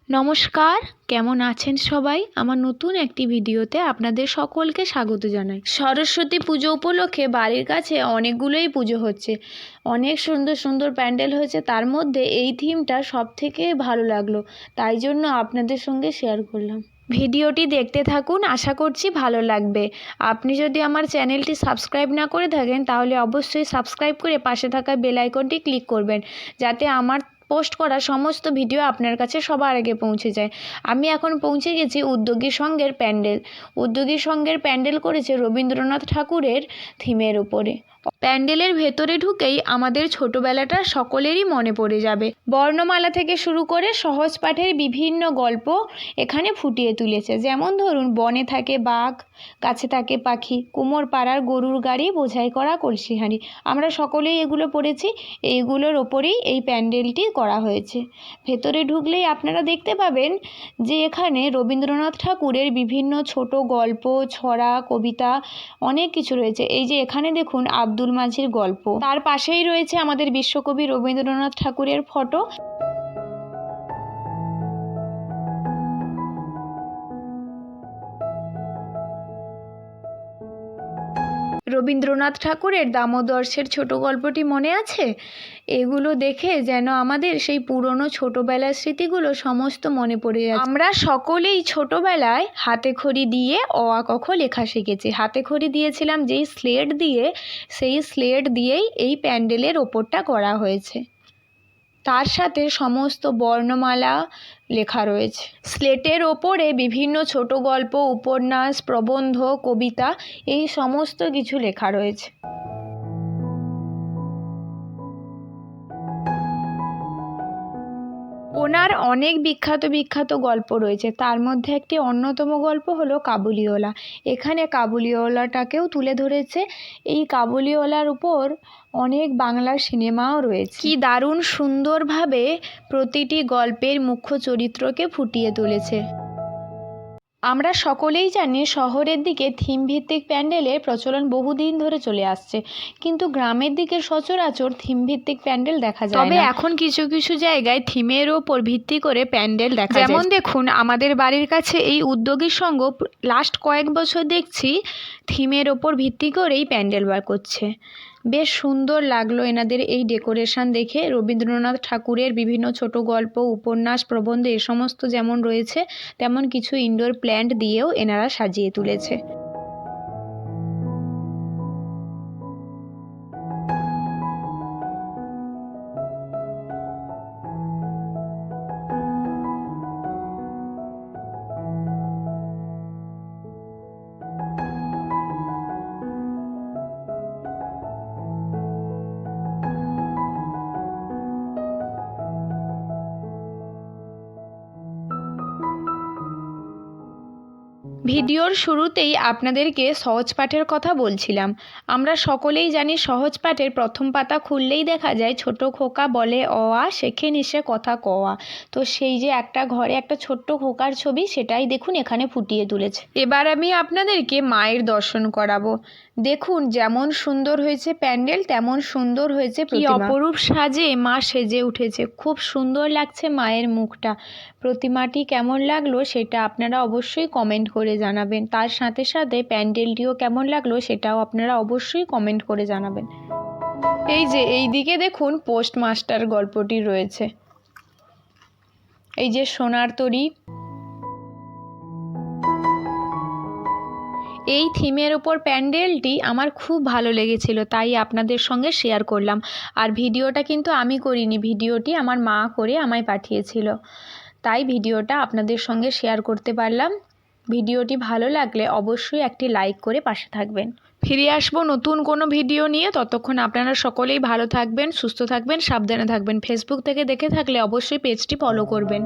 নমস্কার, কেমন আছেন সবাই? আমার নতুন একটি ভিডিওতে আপনাদের সকলকে স্বাগত জানাই। সরস্বতী পুজো উপলক্ষে বাড়ির কাছে অনেকগুলোই পুজো হচ্ছে, অনেক সুন্দর সুন্দর প্যান্ডেল হয়েছে। তার মধ্যে এই থিমটা সবথেকে ভালো লাগলো, তাই জন্য আপনাদের সঙ্গে শেয়ার করলাম। ভিডিওটি দেখতে থাকুন, আশা করছি ভালো লাগবে। আপনি যদি আমার চ্যানেলটি সাবস্ক্রাইব না করে থাকেন তাহলে অবশ্যই সাবস্ক্রাইব করে পাশে থাকা বেল আইকনটি ক্লিক করবেন, যাতে আমার পোস্ট করা সমস্ত ভিডিও আপনার কাছে সবার আগে পৌঁছে যায়। আমি এখন পৌঁছে গেছি উদ্যোগী সংঘের প্যান্ডেল। উদ্যোগী সংঘের প্যান্ডেল করেছে রবীন্দ্রনাথ ঠাকুরের থিমের উপরে। প্যান্ডেলের ভেতরে ঢুকেই আমাদের ছোটোবেলাটা সকলেরই মনে পড়ে যাবে। বর্ণমালা থেকে শুরু করে সহজ পাঠের বিভিন্ন গল্প এখানে ফুটিয়ে তুলেছে। যেমন ধরুন, বনে থাকে বাঘ, গাছে থাকে পাখি, কুমোর পাড়ার গরুর গাড়ি, বোঝাই করা কলসি হাঁড়ি। আমরা সকলেই এগুলো পড়েছি। এইগুলোর ওপরেই এই প্যান্ডেলটি করা হয়েছে। ভেতরে ঢুকলেই আপনারা দেখতে পাবেন যে এখানে রবীন্দ্রনাথ ঠাকুরের বিভিন্ন ছোট গল্প, ছড়া, কবিতা অনেক কিছু রয়েছে। এই যে এখানে দেখুন আব্দুল মাঝির গল্প, তার পাশেই রয়েছে আমাদের বিশ্বকবি রবীন্দ্রনাথ ঠাকুরের ফটো। রবীন্দ্রনাথ ঠাকুরের দামোদর্শের ছোট গল্পটি মনে আছে? এগুলো দেখে যেন আমাদের সেই পুরনো ছোটোবেলার স্মৃতিগুলো সমস্ত মনে পড়ে যাচ্ছে। আমরা সকলেই ছোটোবেলায় হাতে খড়ি দিয়ে অ আ ক খ লেখা শিখেছি। হাতে খড়ি দিয়েছিলাম যেই স্লেট দিয়ে, সেই স্লেট দিয়েই এই প্যান্ডেলের ওপরটা করা হয়েছে। তার সাথে সমস্ত বর্ণমালা লেখা রয়েছে। স্লেটের ওপরে বিভিন্ন ছোট গল্প, উপন্যাস, প্রবন্ধ, কবিতা এই সমস্ত কিছু লেখা রয়েছে। ওনার অনেক বিখ্যাত বিখ্যাত গল্প রয়েছে। তার মধ্যে একটি অন্যতম গল্প হলো কাবুলিওয়ালা। এখানে কাবুলিওয়ালাটাকেও তুলে ধরেছে। এই কাবুলিওয়ালার উপর অনেক বাংলার সিনেমাও রয়েছে। কি দারুণ সুন্দরভাবে প্রতিটি গল্পের মুখ্য চরিত্রকে ফুটিয়ে তুলেছে। আমরা সকলেই জানি শহরের দিকে থিম ভিত্তিক প্যান্ডেলের প্রচলন বহুদিন ধরে চলে আসছে, কিন্তু গ্রামের দিকে সচরাচর থিম ভিত্তিক প্যান্ডেল দেখা যায় না। তবে এখন কিছু কিছু জায়গায় থিমের ওপর ভিত্তি করে প্যান্ডেল দেখা যায়। যেমন দেখুন, আমাদের বাড়ির কাছে এই উদ্যোগী সংঘ লাস্ট কয়েক বছর দেখছি থিমের ওপর ভিত্তি করেই প্যান্ডেল বার করছে। বেশ সুন্দর লাগলো এনাদের এই ডেকোরেশন দেখে। রবীন্দ্রনাথ ঠাকুরের বিভিন্ন ছোট গল্প, উপন্যাস, প্রবন্ধ এ সমস্ত যেমন রয়েছে, তেমন কিছু ইনডোর প্ল্যান্ট দিয়েও এনারা সাজিয়ে তুলেছে। ভিডিওর শুরুতেই আপনাদেরকে সহজ পাঠের কথা বলছিলাম। আমরা সকলেই জানি সহজ পাঠের প্রথম পাতা খুললেই দেখা যায় ছোট খোকা বলে অ আ, শেখে নিশে কথা ক আ। তো সেই যে একটা ঘরে একটা ছোট্ট খোকার ছবি, সেটাই দেখুন এখানে ফুটিয়ে তুলেছে। এবার আমি আপনাদেরকে মায়ের দর্শন করাবো। দেখুন যেমন সুন্দর হয়েছে প্যান্ডেল, তেমন সুন্দর হয়েছে প্রতিমা। কি অপরূপ সাজে মা সেজে উঠেছে, খুব সুন্দর লাগছে মায়ের মুখটা। প্রতিমাটি কেমন লাগলো সেটা আপনারা অবশ্যই কমেন্ট করে জানাবেন। তার সাথে সাথে প্যান্ডেলটিও কেমন লাগলো সেটাও আপনারা অবশ্যই কমেন্ট করে জানাবেন। এই যে এই দিকে দেখুন পোস্টমাস্টার গল্পটি রয়েছে। এই যে সোনার তরী, এই থিমের ওপর প্যান্ডেলটি আমার খুব ভালো লেগেছিল, তাই আপনাদের সঙ্গে শেয়ার করলাম। আর ভিডিওটা কিন্তু আমি করিনি, ভিডিওটি আমার মা করে আমায় পাঠিয়েছিল, তাই ভিডিওটা আপনাদের সঙ্গে শেয়ার করতে পারলাম। ভিডিওটি ভালো লাগলে অবশ্যই একটি লাইক করে পাশে থাকবেন। ফিরে আসবো নতুন কোনো ভিডিও নিয়ে। ততক্ষণ আপনারা সকলেই ভালো থাকবেন, সুস্থ থাকবেন, সাবধানে থাকবেন। ফেসবুক থেকে দেখে থাকলে অবশ্যই পেজটি ফলো করবেন।